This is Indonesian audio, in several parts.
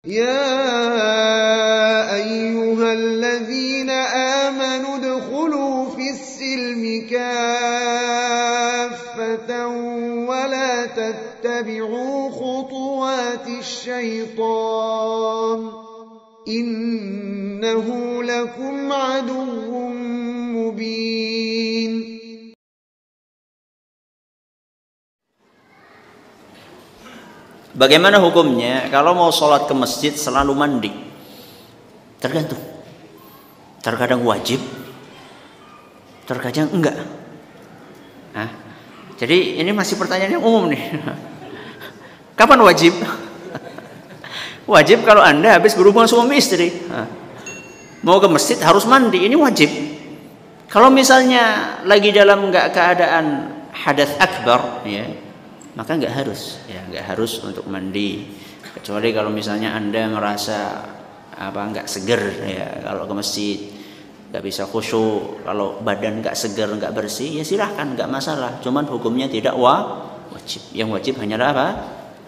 يا أيها الذين آمنوا ادخلوا في السلم كافة ولا تتبعوا خطوات الشيطان إنه لكم عدو مبين. Bagaimana hukumnya kalau mau sholat ke masjid selalu mandi? Tergantung. Terkadang wajib, terkadang enggak. Jadi ini masih pertanyaan yang umum nih. Kapan wajib? Wajib kalau Anda habis berhubungan suami istri. Mau ke masjid harus mandi, ini wajib. Kalau misalnya lagi dalam enggak keadaan hadas akbar, ya, maka nggak harus untuk mandi, kecuali kalau misalnya Anda merasa nggak seger, ya, kalau ke masjid nggak bisa khusyuk, kalau badan nggak seger, nggak bersih, ya silahkan, nggak masalah. Cuman hukumnya tidak wajib. Yang wajib hanyalah apa?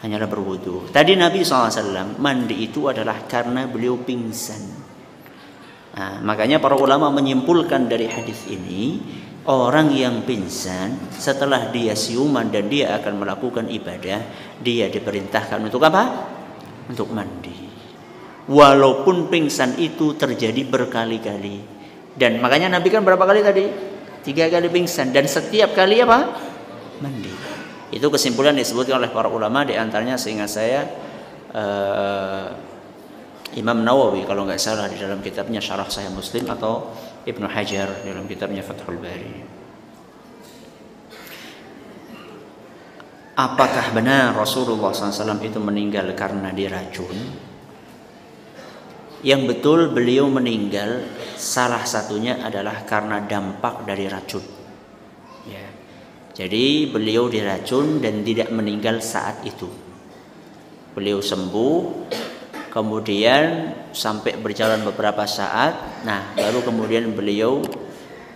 Hanyalah berwudu. Tadi Nabi SAW mandi itu adalah karena beliau pingsan. Makanya para ulama menyimpulkan dari hadis ini, orang yang pingsan setelah dia siuman dan dia akan melakukan ibadah, dia diperintahkan untuk apa? Untuk mandi. Walaupun pingsan itu terjadi berkali-kali. Dan makanya Nabi kan berapa kali tadi? 3 kali pingsan, dan setiap kali apa? Mandi. Itu kesimpulan disebutkan oleh para ulama, di antaranya seingat saya Imam Nawawi kalau nggak salah di dalam kitabnya Syarah Sahih Muslim, atau Ibnu Hajar dalam kitabnya Fathul Bari. Apakah benar Rasulullah SAW itu meninggal karena diracun? Yang betul beliau meninggal salah satunya adalah karena dampak dari racun. Ya. Jadi beliau diracun dan tidak meninggal saat itu. Beliau sembuh, kemudian sampai berjalan beberapa saat, baru kemudian beliau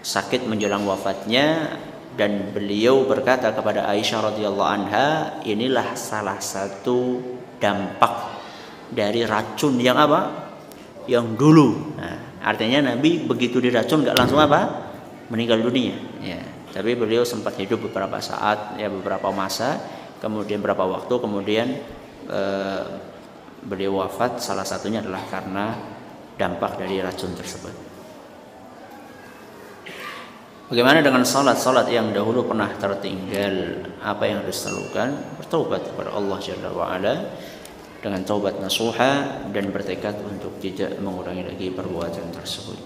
sakit menjelang wafatnya, dan beliau berkata kepada Aisyah radhiyallahu anha, inilah salah satu dampak dari racun yang apa? Yang dulu. Artinya Nabi begitu diracun nggak langsung apa? Meninggal dunia. Ya, tapi beliau sempat hidup beberapa saat, ya, beberapa masa, kemudian beberapa waktu, kemudian beliau wafat, salah satunya adalah karena dampak dari racun tersebut. Bagaimana dengan salat yang dahulu pernah tertinggal? Apa yang harus dilakukan? Bertaubat kepada Allah Jalla wa Ala dengan taubat nasuha dan bertekad untuk tidak mengulangi lagi perbuatan tersebut.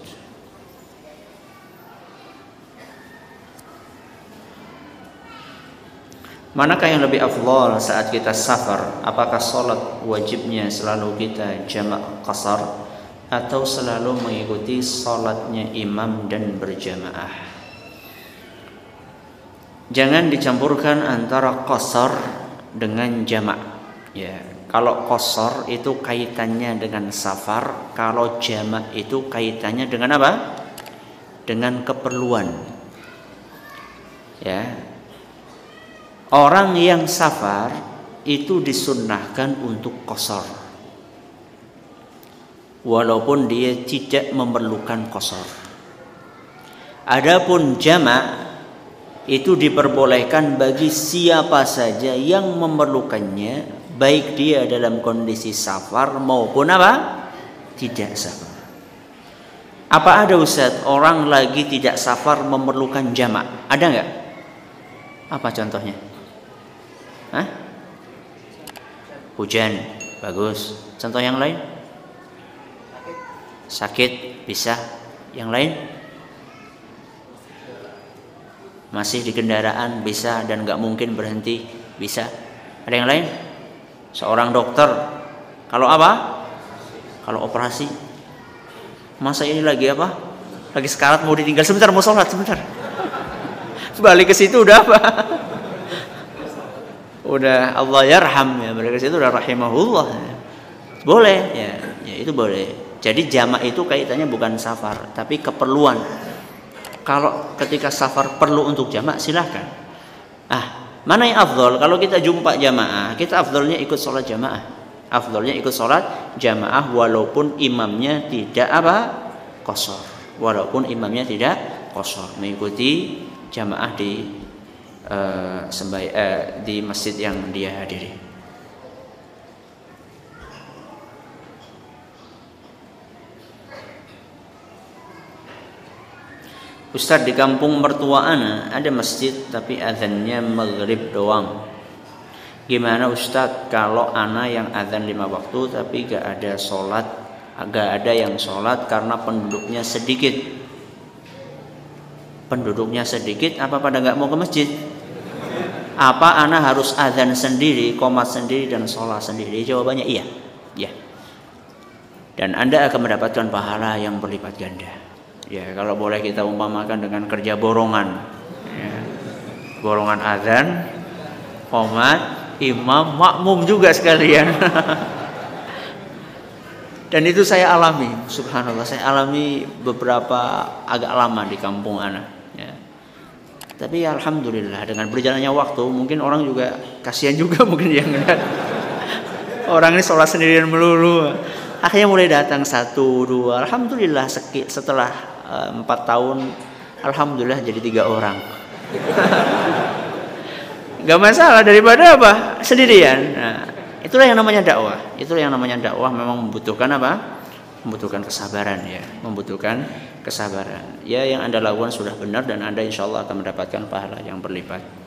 Manakah yang lebih afdal saat kita safar? Apakah salat wajibnya selalu kita jamak qasar atau selalu mengikuti salatnya imam dan berjamaah? Jangan dicampurkan antara qasar dengan jamak. Ya, kalau qasar itu kaitannya dengan safar, kalau jamak itu kaitannya dengan apa? Dengan keperluan. Ya. Orang yang safar itu disunnahkan untuk qasar, walaupun dia tidak memerlukan qasar. Adapun jamak itu diperbolehkan bagi siapa saja yang memerlukannya, baik dia dalam kondisi safar maupun apa? Tidak safar. Apa ada Ustaz orang lagi tidak safar memerlukan jamak? Ada nggak? Apa contohnya? Hujan, bagus. Contoh yang lain? Sakit, bisa. Yang lain? Masih di kendaraan, bisa dan nggak mungkin berhenti, bisa. Ada yang lain? Seorang dokter, kalau apa? Kalau operasi. Masa ini lagi apa? Lagi sekarat, mau ditinggal sebentar, mau sholat sebentar. Balik ke situ udah apa? Udah Allah yarham, ya, mereka situ udah rahimahullah. Boleh, ya itu boleh. Jadi jamak itu kaitannya bukan safar, tapi keperluan. Kalau ketika safar perlu untuk jamak, silahkan. Mana yang afdol? Kalau kita jumpa jamaah, kita afdolnya ikut sholat jamaah. Afdolnya ikut sholat jamaah walaupun imamnya tidak qashar. Walaupun imamnya tidak qashar, mengikuti jamaah di masjid yang dia hadiri. Ustaz, di kampung mertua ana ada masjid tapi azannya maghrib doang. Gimana Ustaz kalau ana yang azan 5 waktu tapi gak ada yang sholat karena penduduknya sedikit? Penduduknya sedikit apa pada gak mau ke masjid? Apa ana harus azan sendiri, qomat sendiri dan sholat sendiri? Jawabannya iya. Ya. Dan Anda akan mendapatkan pahala yang berlipat ganda. Ya, kalau boleh kita umpamakan dengan kerja borongan. Ya. Borongan azan, qomat, imam, makmum juga sekalian. Dan itu saya alami, subhanallah, saya alami beberapa agak lama di kampung ana. Ya. Tapi alhamdulillah dengan berjalannya waktu, mungkin orang juga kasihan juga mungkin yang ngeliat orang ini sholat sendirian melulu. Akhirnya mulai datang 1, 2, alhamdulillah setelah 4 tahun, alhamdulillah jadi 3 orang. Gak masalah, daripada apa? Sendirian. Nah, itulah yang namanya dakwah. Itulah yang namanya dakwah, memang membutuhkan apa? Membutuhkan kesabaran ya, membutuhkan kesabaran. Ya, yang Anda lakukan sudah benar dan Anda insya Allah akan mendapatkan pahala yang berlipat.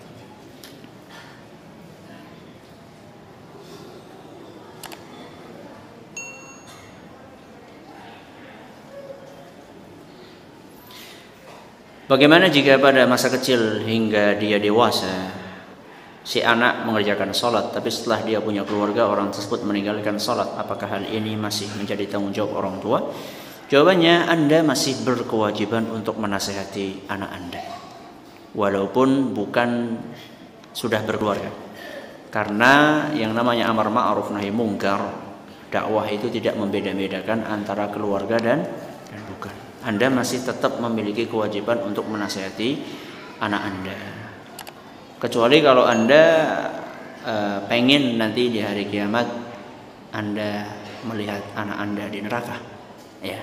Bagaimana jika pada masa kecil hingga dia dewasa si anak mengerjakan sholat, tapi setelah dia punya keluarga orang tersebut meninggalkan sholat, apakah hal ini masih menjadi tanggung jawab orang tua? Jawabannya, Anda masih berkewajiban untuk menasihati anak Anda walaupun bukan sudah berkeluarga, karena yang namanya amar ma'ruf nahi mungkar, dakwah itu tidak membeda-bedakan antara keluarga dan bukan. Anda masih tetap memiliki kewajiban untuk menasihati anak Anda. Kecuali kalau Anda pengen nanti di hari kiamat Anda melihat anak Anda di neraka, ya,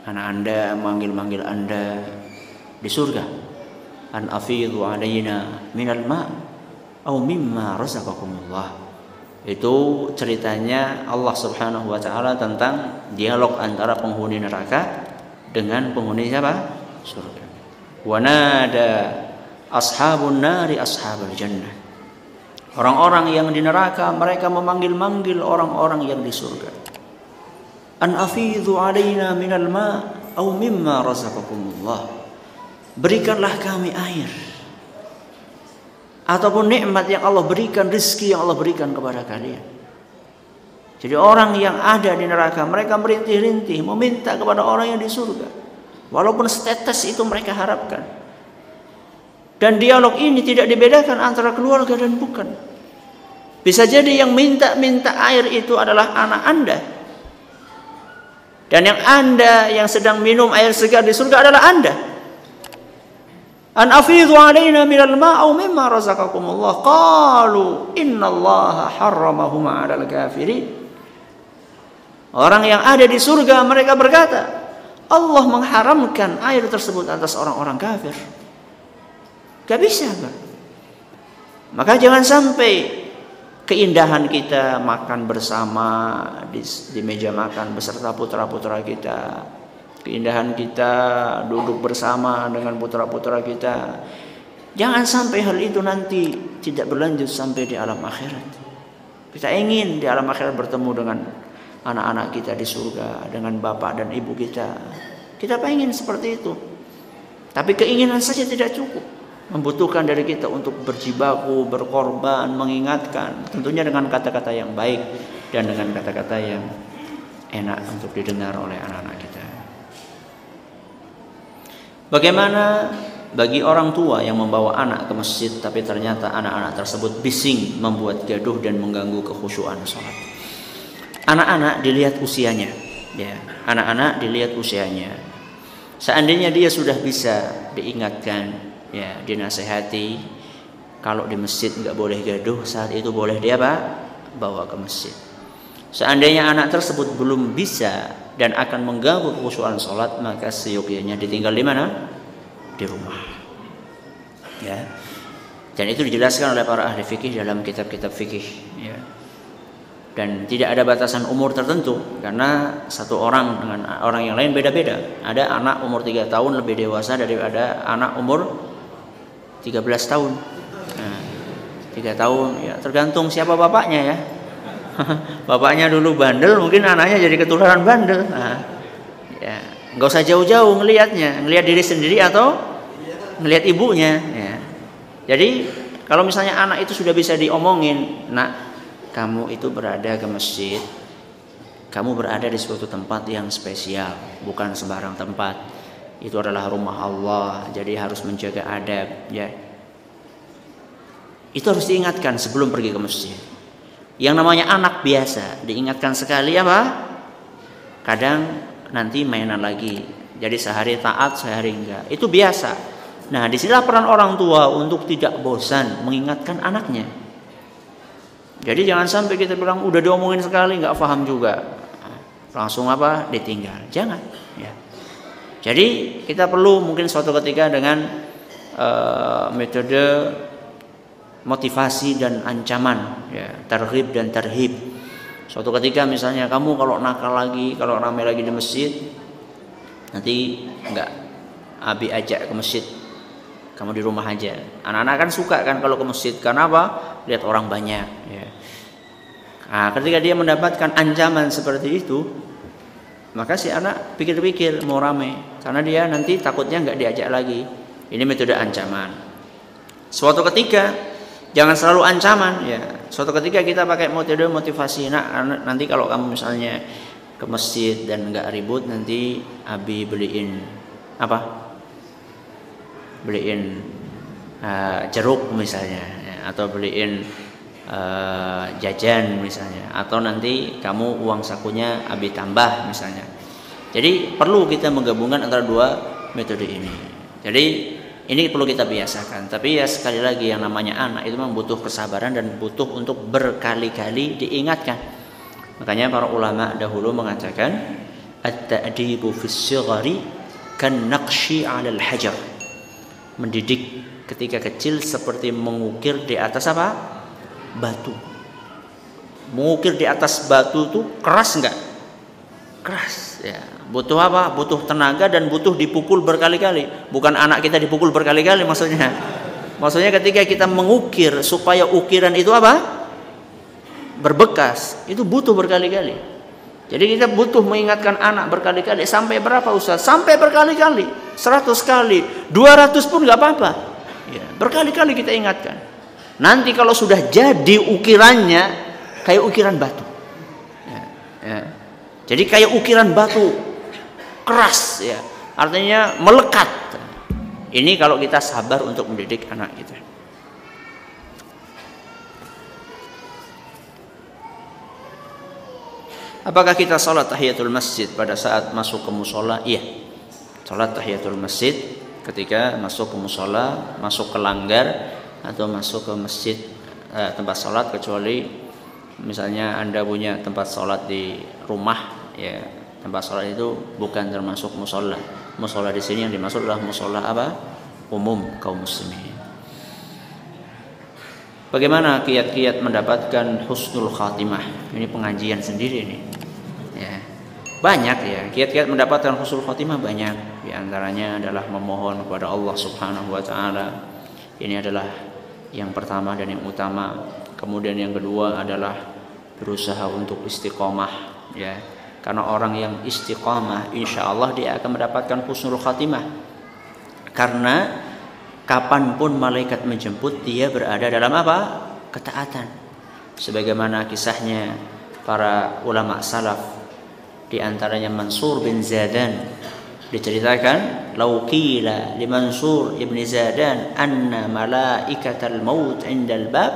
anak Anda manggil-manggil Anda di surga, an afidhu alaina minal ma' aw mimma razaqakumullah. Itu ceritanya Allah Subhanahu wa taala tentang dialog antara penghuni neraka dengan penghuni siapa? Surga. Wa nada ashabun nari ashabal jannah. Orang-orang yang di neraka mereka memanggil-manggil orang-orang yang di surga. An afidhu alaina minal ma' aw mimma razaqakumullah. Berikanlah kami air ataupun nikmat yang Allah berikan, rezeki yang Allah berikan kepada kalian. Jadi orang yang ada di neraka mereka merintih-rintih meminta kepada orang yang di surga, walaupun setetes itu mereka harapkan. Dan dialog ini tidak dibedakan antara keluarga dan bukan. Bisa jadi yang minta-minta air itu adalah anak Anda, dan yang Anda yang sedang minum air segar di surga adalah Anda. An afidhu alaina minal ma'a mimma razaqakumullah. Qalu innallaha harramahuma 'alal kafirin. Orang yang ada di surga mereka berkata, Allah mengharamkan air tersebut atas orang-orang kafir. Gak bisa kan? Maka jangan sampai keindahan kita makan bersama di meja makan beserta putra-putra kita, keindahan kita duduk bersama dengan putra-putra kita, jangan sampai hal itu nanti tidak berlanjut sampai di alam akhirat. Kita ingin di alam akhirat bertemu dengan anak-anak kita di surga, dengan bapak dan ibu kita. Kita pengen seperti itu. Tapi keinginan saja tidak cukup. Membutuhkan dari kita untuk berjibaku, berkorban, mengingatkan. Tentunya dengan kata-kata yang baik dan dengan kata-kata yang enak untuk didengar oleh anak-anak kita. Bagaimana bagi orang tua yang membawa anak ke masjid tapi ternyata anak-anak tersebut bising, membuat gaduh dan mengganggu kekhusyuan sholat? Anak-anak dilihat usianya, ya. Anak-anak dilihat usianya. Seandainya dia sudah bisa diingatkan, ya, dinasehati, kalau di masjid nggak boleh gaduh, saat itu boleh dia bawa ke masjid. Seandainya anak tersebut belum bisa dan akan mengganggu kekhusyuan sholat, maka seyogyanya ditinggal di mana? Di rumah. Ya. Dan itu dijelaskan oleh para ahli fikih dalam kitab-kitab fikih. Ya. Dan tidak ada batasan umur tertentu, karena satu orang dengan orang yang lain beda-beda. Ada anak umur 3 tahun lebih dewasa daripada anak umur 13 tahun. Nah, 3 tahun ya tergantung siapa bapaknya ya. Bapaknya dulu bandel, mungkin anaknya jadi ketularan bandel. Nah, ya, nggak usah jauh-jauh ngelihat diri sendiri atau ngelihat ibunya. Ya. Jadi kalau misalnya anak itu sudah bisa diomongin, nak, kamu itu berada ke masjid, kamu berada di suatu tempat yang spesial, bukan sembarang tempat. Itu adalah rumah Allah, jadi harus menjaga adab. Ya. Itu harus diingatkan sebelum pergi ke masjid. Yang namanya anak biasa diingatkan sekali apa? Kadang nanti mainan lagi. Jadi sehari taat, sehari enggak. Itu biasa. Nah, disinilah peran orang tua untuk tidak bosan mengingatkan anaknya. Jadi jangan sampai kita bilang udah diomongin sekali nggak paham juga, langsung apa? Ditinggal. Jangan. Ya. Jadi kita perlu mungkin suatu ketika dengan metode motivasi dan ancaman, ya, targhib dan tarhib. Suatu ketika misalnya kamu kalau nakal lagi, kalau ramai lagi di masjid, nanti enggak, abi ajak ke masjid, kamu di rumah aja. Anak-anak kan suka kan kalau ke masjid, karena apa? Lihat orang banyak. Ya. Nah, ketika dia mendapatkan ancaman seperti itu, maka si anak pikir-pikir mau ramai, karena dia nanti takutnya enggak diajak lagi. Ini metode ancaman. Suatu ketika jangan selalu ancaman, ya. Suatu ketika kita pakai metode motivasi. Nah, nanti kalau kamu misalnya ke masjid dan enggak ribut, nanti abi beliin apa? Beliin jeruk misalnya, ya, atau beliin jajan misalnya, atau nanti kamu uang sakunya abi tambah misalnya. Jadi perlu kita menggabungkan antara dua metode ini. Jadi ini perlu kita biasakan. Tapi ya sekali lagi yang namanya anak itu memang butuh kesabaran dan butuh untuk berkali-kali diingatkan. Makanya para ulama dahulu mengatakan at-ta'dibu fis shighari kan naqshi 'alal hajar. Mendidik ketika kecil seperti mengukir di atas apa? Batu. Mengukir di atas batu itu keras enggak? Keras, ya. Butuh apa? Butuh tenaga dan butuh dipukul berkali-kali. Bukan anak kita dipukul berkali-kali maksudnya. Maksudnya ketika kita mengukir supaya ukiran itu apa? Berbekas. Itu butuh berkali-kali. Jadi kita butuh mengingatkan anak berkali-kali. Sampai berapa Ustaz? Sampai berkali-kali. 100 kali. 200 pun gak apa-apa. Ya, berkali-kali kita ingatkan. Nanti kalau sudah jadi ukirannya kayak ukiran batu. Ya, ya. Jadi kayak ukiran batu. Keras, ya, artinya melekat. Ini kalau kita sabar untuk mendidik anak kita. Apakah kita sholat tahiyatul masjid pada saat masuk ke musola? Iya, sholat tahiyatul masjid ketika masuk ke musola, masuk ke langgar atau masuk ke masjid tempat sholat, kecuali misalnya Anda punya tempat sholat di rumah, ya. Tempat sholat itu bukan termasuk musola. Musola di sini yang dimaksud adalah musola apa? Umum kaum muslimin. Bagaimana kiat-kiat mendapatkan husnul khatimah? Ini pengajian sendiri nih. Ya. Banyak ya, kiat-kiat mendapatkan husnul khatimah banyak. Di antaranya adalah memohon kepada Allah Subhanahu wa taala. Ini adalah yang pertama dan yang utama. Kemudian yang kedua adalah berusaha untuk istiqomah, ya. Karena orang yang istiqamah, insya Allah dia akan mendapatkan husnul khatimah. Karena kapanpun malaikat menjemput, dia berada dalam apa? Ketaatan. Sebagaimana kisahnya para ulama salaf, di antaranya Mansur bin Zadan, diceritakan, "Lau qila li Mansur ibn Zadan anna malaikatal maut 'indal bab,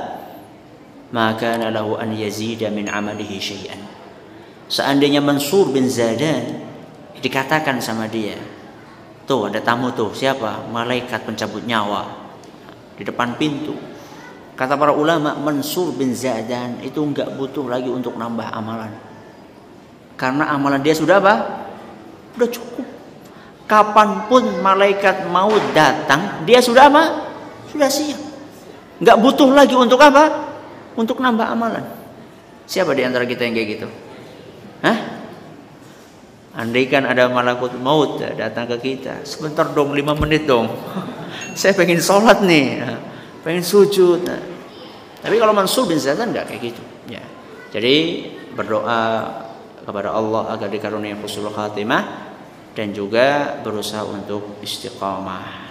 ma kana lahu an yazida min 'amalihi syai'an." Seandainya Mansur bin Zadan dikatakan sama dia, tuh ada tamu tuh, siapa? Malaikat pencabut nyawa di depan pintu. Kata para ulama, Mansur bin Zadan itu enggak butuh lagi untuk nambah amalan. Karena amalan dia sudah apa? Sudah cukup. Kapanpun malaikat maut datang, dia sudah apa? Sudah siap. Enggak butuh lagi untuk apa? Untuk nambah amalan. Siapa di antara kita yang kayak gitu? Hah? Andaikan ada malaikat maut datang ke kita, sebentar dong, 5 menit dong. Saya pengen sholat nih, pengen sujud. Tapi kalau Mansur bin Zadan enggak kayak gitu. Ya. Jadi berdoa kepada Allah agar dikaruniai husnul khatimah dan juga berusaha untuk istiqamah.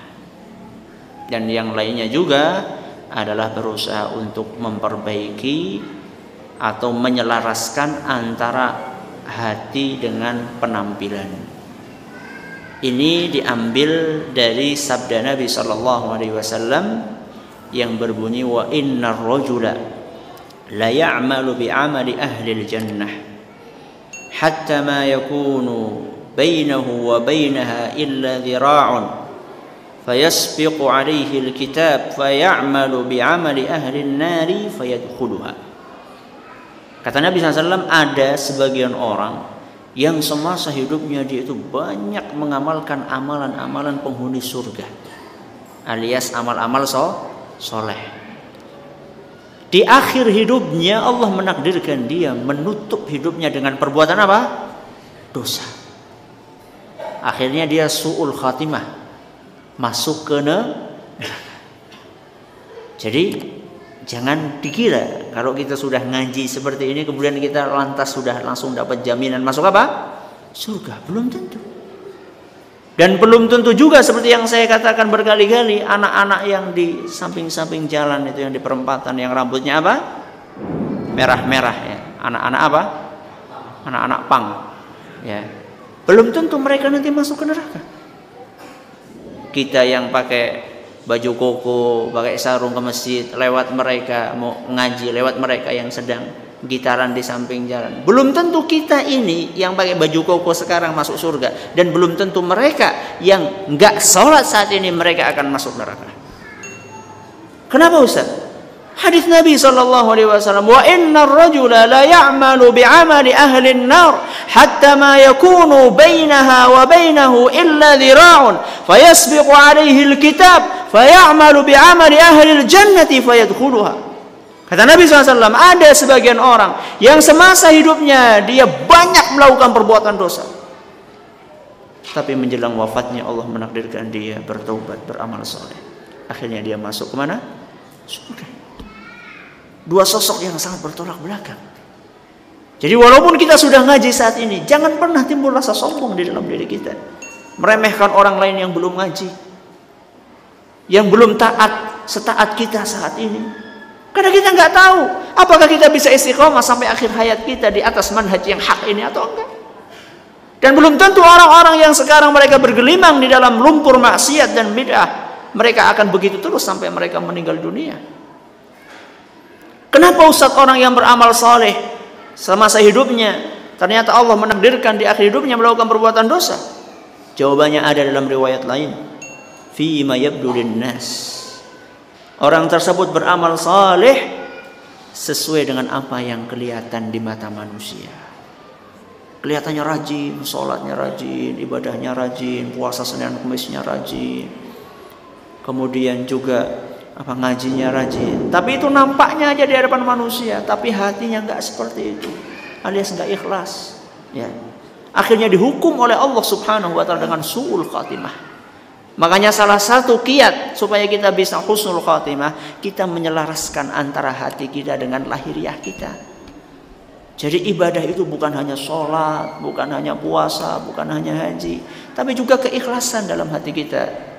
Dan yang lainnya juga adalah berusaha untuk memperbaiki atau menyelaraskan antara hati dengan penampilan. Ini diambil dari sabda Nabi sallallahu alaihi wasallam yang berbunyi, wa innar rajula la ya'malu bi 'amali ahli al-jannah hatta ma yakunu bainahu wa bainaha illa dhira'un fayasbiqu 'alayhi al-kitab fay'amalu bi 'amali ahli an-nari fayadkhuluha. Kata Nabi SAW, ada sebagian orang yang semasa hidupnya dia itu banyak mengamalkan amalan-amalan penghuni surga, alias amal-amal soleh. Di akhir hidupnya Allah menakdirkan dia menutup hidupnya dengan perbuatan apa? Dosa. Akhirnya dia su'ul khatimah, masuk ke neraka. Jadi jangan dikira kalau kita sudah ngaji seperti ini kemudian kita lantas sudah langsung dapat jaminan masuk apa? Surga. Belum tentu. Dan belum tentu juga seperti yang saya katakan berkali-kali, anak-anak yang di samping-samping jalan itu, yang di perempatan, yang rambutnya apa? Merah-merah ya. Anak-anak apa? Anak-anak pang. Ya. Belum tentu mereka nanti masuk ke neraka. Kita yang pakai baju koko, pakai sarung ke masjid, lewat mereka mau ngaji, lewat mereka yang sedang gitaran di samping jalan. Belum tentu kita ini yang pakai baju koko sekarang masuk surga, dan belum tentu mereka yang enggak sholat saat ini mereka akan masuk neraka. Kenapa Ustaz? Hadis Nabi SAW, wa innar rajula la ya'malu bi'amali ahli an-nar hatta ma yakunu bainaha wa bainahu illa dhira'un fayasbiqu 'alayhi al-kitab fay'amalu bi'amali ahli al-jannati fayadkhuluha. Kata Nabi SAW, ada sebagian orang yang semasa hidupnya dia banyak melakukan perbuatan dosa, tapi menjelang wafatnya Allah menakdirkan dia bertaubat, beramal soleh. Akhirnya dia masuk kemana? Surga. Dua sosok yang sangat bertolak belakang. Jadi walaupun kita sudah ngaji saat ini, jangan pernah timbul rasa sombong di dalam diri kita, meremehkan orang lain yang belum ngaji, yang belum taat setaat kita saat ini. Karena kita nggak tahu apakah kita bisa istiqomah sampai akhir hayat kita di atas manhaj yang hak ini atau enggak. Dan belum tentu orang-orang yang sekarang mereka bergelimang di dalam lumpur maksiat dan bid'ah, mereka akan begitu terus sampai mereka meninggal dunia. Kenapa Ustaz orang yang beramal soleh semasa hidupnya ternyata Allah menakdirkan di akhir hidupnya melakukan perbuatan dosa? Jawabannya ada dalam riwayat lain. Fi ma yabdu linnas. Orang tersebut beramal soleh sesuai dengan apa yang kelihatan di mata manusia. Kelihatannya rajin, sholatnya rajin, ibadahnya rajin, puasa Senin Kemisnya rajin. Kemudian juga ngajinya rajin, tapi itu nampaknya aja di hadapan manusia, tapi hatinya nggak seperti itu, alias nggak ikhlas. Ya, akhirnya dihukum oleh Allah Subhanahu Wa Taala dengan su'ul khatimah. Makanya salah satu kiat supaya kita bisa husnul khatimah, kita menyelaraskan antara hati kita dengan lahiriah kita. Jadi ibadah itu bukan hanya sholat, bukan hanya puasa, bukan hanya haji, tapi juga keikhlasan dalam hati kita.